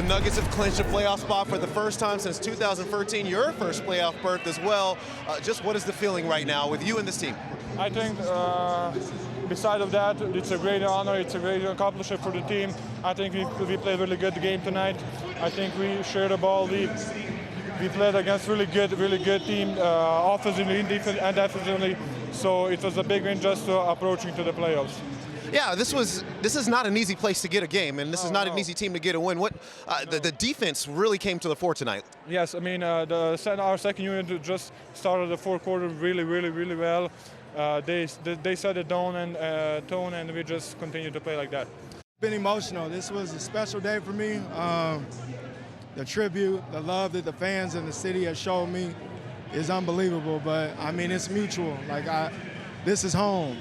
Nuggets have clinched a playoff spot for the first time since 2013, your first playoff berth as well. Just what is the feeling right now with you and this team? I think beside of that, it's a great honor, it's a great accomplishment for the team. I think we played a really good game tonight. I think we shared the ball. We played against really good team, offensively, defense, and defensively. So it was a big win just approaching to the playoffs. Yeah, this is not an easy place to get a game, and this is not an easy team to get a win. The defense really came to the fore tonight. Yes, I mean our second unit just started the fourth quarter really well. They set the tone and we just continue to play like that. Been emotional. This was a special day for me. The tribute, the love that the fans and the city have shown me is unbelievable. But I mean, it's mutual. This is home.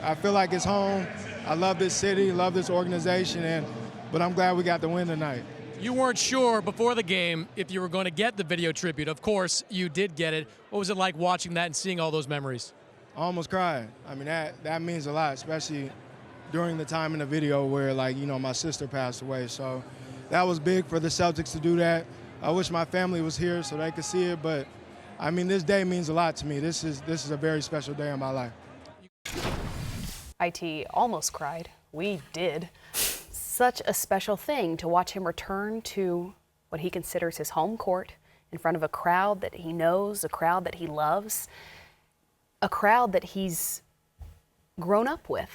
I feel like it's home. I love this city, love this organization, but I'm glad we got the win tonight. You weren't sure before the game if you were going to get the video tribute. Of course, you did get it. What was it like watching that and seeing all those memories? I almost cried. I mean, that means a lot, especially during the time in the video where, my sister passed away. So that was big for the Celtics to do that. I wish my family was here so they could see it, but I mean, this day means a lot to me. This is a very special day in my life. IT almost cried. We did. Such a special thing to watch him return to what he considers his home court in front of a crowd that he knows, a crowd that he loves, a crowd that he's grown up with,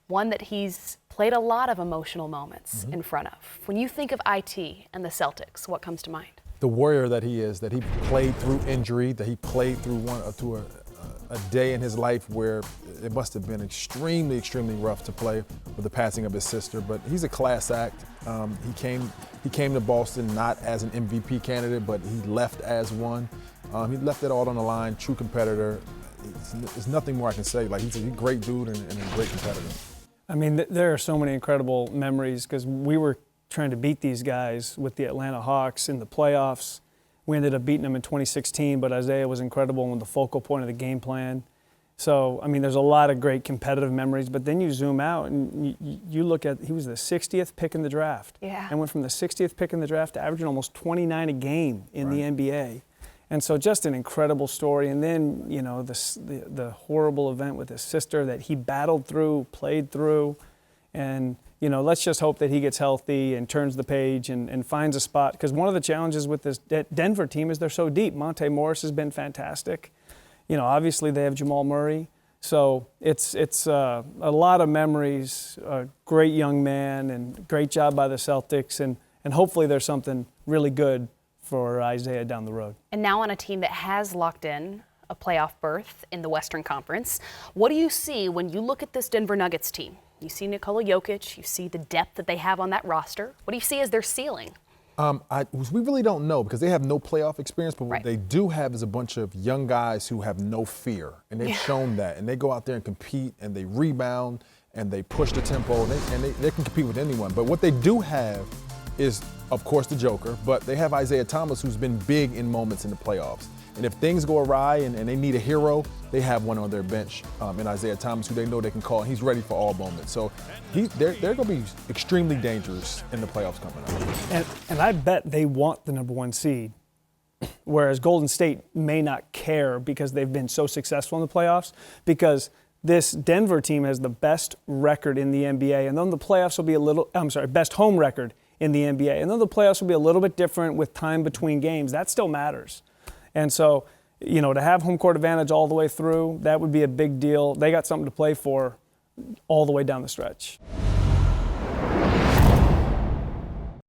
one that he's played a lot of emotional moments in front of. When you think of IT and the Celtics, what comes to mind? The warrior that he is, that he played through injury, that he played through a day in his life where it must have been extremely rough to play with the passing of his sister. But he's a class act. He came to Boston not as an MVP candidate, but he left as one. He left it all on the line. True competitor. There's nothing more I can say. He's a great dude and a great competitor. I mean, there are so many incredible memories because we were trying to beat these guys with the Atlanta Hawks in the playoffs. We ended up beating them in 2016, but Isaiah was incredible and the focal point of the game plan. So, I mean, there's a lot of great competitive memories, but then you zoom out and you look at, he was the 60th pick in the draft. Yeah. And went from the 60th pick in the draft to averaging almost 29 a game in the NBA. And so just an incredible story. And then, the horrible event with his sister that he battled through, played through, and let's just hope that he gets healthy and turns the page and finds a spot. Because one of the challenges with this Denver team is they're so deep. Monte Morris has been fantastic. Obviously they have Jamal Murray. So it's a lot of memories, a great young man, and great job by the Celtics. And hopefully there's something really good for Isaiah down the road. And now on a team that has locked in a playoff berth in the Western Conference, what do you see when you look at this Denver Nuggets team? You see Nikola Jokic, you see the depth that they have on that roster. What do you see as their ceiling? We really don't know because they have no playoff experience, but what they do have is a bunch of young guys who have no fear, and they've shown that. And they go out there and compete, and they rebound, and they push the tempo, and they can compete with anyone. But what they do have is, of course, the Joker, but they have Isaiah Thomas, who's been big in moments in the playoffs. And if things go awry and they need a hero, they have one on their bench in Isaiah Thomas, who they know they can call, and he's ready for all moments. So they're going to be extremely dangerous in the playoffs coming up. And I bet they want the #1 seed, whereas Golden State may not care because they've been so successful in the playoffs, because this Denver team has the best record in the NBA, and then the playoffs will be best home record in the NBA. And then the playoffs will be a little bit different with time between games. That still matters. And so, to have home court advantage all the way through, that would be a big deal. They got something to play for all the way down the stretch.